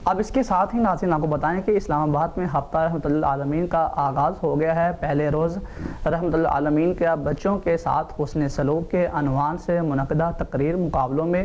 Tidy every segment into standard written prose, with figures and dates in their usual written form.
اب اس کے ساتھ ہی ناظرین آپ کو بتائیں کہ اسلام آباد میں ہفتہ رحمت اللہ عالمین کا آغاز ہو گیا ہے۔ پہلے روز رحمت اللہ عالمین کے بچوں کے ساتھ حسن سلوک کے عنوان سے منعقدہ تقریر مقابلوں میں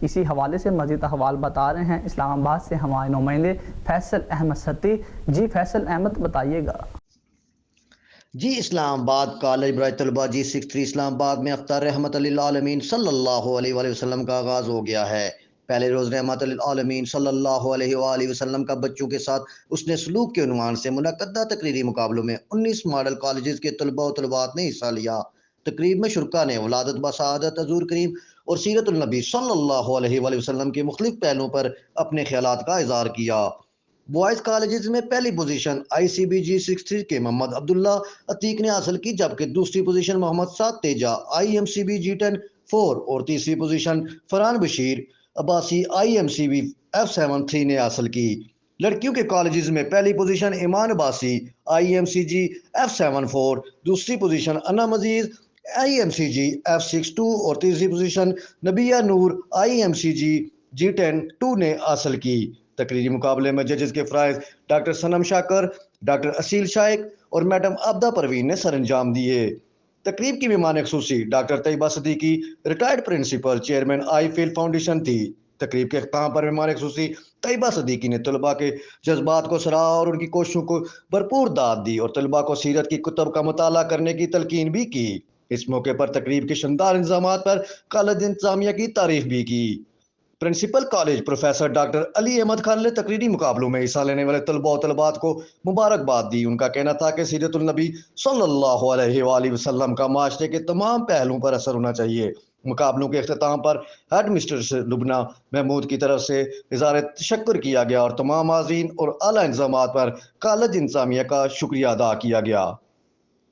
اسی حوالے سے مزید احوال بتا رہے ہیں اسلام آباد سے ہمارے نمائندے فیصل احمد ستی۔ جی فیصل احمد بتائیے گا۔ جی اسلام آباد کالج برائے طلبہ G63 اسلام آباد میں افطار رحمت للعالمین صلی اللہ علیہ وآلہ وسلم کا آغاز ہو گیا ہے۔ پہلے روز رحمت للعالمین صلی اللہ علیہ وآلہ وسلم کا بچوں کے ساتھ حسن سلوک کے عنوان سے منعقدہ تقریری مقابلوں میں 19 ماڈل کالجز کے طلباء و طلبات نے حصہ لیا۔ تقریب میں شرکا نے ولادت بسعادت حضور کریم اور سیرت النبی صلی اللہ علیہ وآلہ وسلم کے مختلف پہلوؤں پر اپنے خیالات کا اظہار کیا۔ بوائز کالجز میں پہلی پوزیشن ICB G63 کے محمد عبداللہ عتیق نے حاصل کی، جبکہ دوسری پوزیشن محمد سعد تیجا IMCB G10-4 اور تیسری position Farhan Bashir Abbasi IMCB F73 نے حاصل کی۔ لڑکیوں کے کالجز میں پہلی پوزیشن ایمان عباسی IMCG F74، دوسری پوزیشن انا مزید IMCG F62 اور تیسری پوزیشن نبیہ نور IMCG G10-2 نے حاصل کی۔ تقریری مقابلے میں ججز کے فرائض ڈاکٹر صنم شاکر، ڈاکٹر اسیل شائق اور میڈم عبدہ پروین نے سر انجام دیے۔ تقریب کی مہمان خصوصی doctor Tayyaba Siddiqui, retired principal chairman I feel foundation تھی۔ تقریب کے اختتام پر مہمان خصوصی طیبہ صدیقی نے طلباء کے جذبات کو سراہا اور ان کی کوششوں کو بھرپور داد دی اور طلباء کو سیرت کی کتب کا مطالعہ کرنے کی تلقین بھی کی۔ اس موقع پر تقریب کے شاندار انتظامات پر کالج انتظامیہ کی تعریف بھی کی۔ پرنسپل کالج پروفیسر ڈاکٹر علی احمد خان نے تقریری مقابلوں میں حصہ لینے والے طلباء و طالبات کو مبارکباد دی۔ ان کا کہنا تھا کہ سیرت النبی صلی اللہ علیہ وآلہ وسلم کا معاشرے کے تمام پہلوؤں پر اثر ہونا چاہیے۔ مقابلوں کے اختتام پر ہیڈ مسٹر لبنہ محمود کی طرف سے اظہار تشکر کیا گیا اور تمام حاضرین اور اعلیٰ انتظامات پر کالج انتظامیہ کا شکریہ ادا کیا گیا۔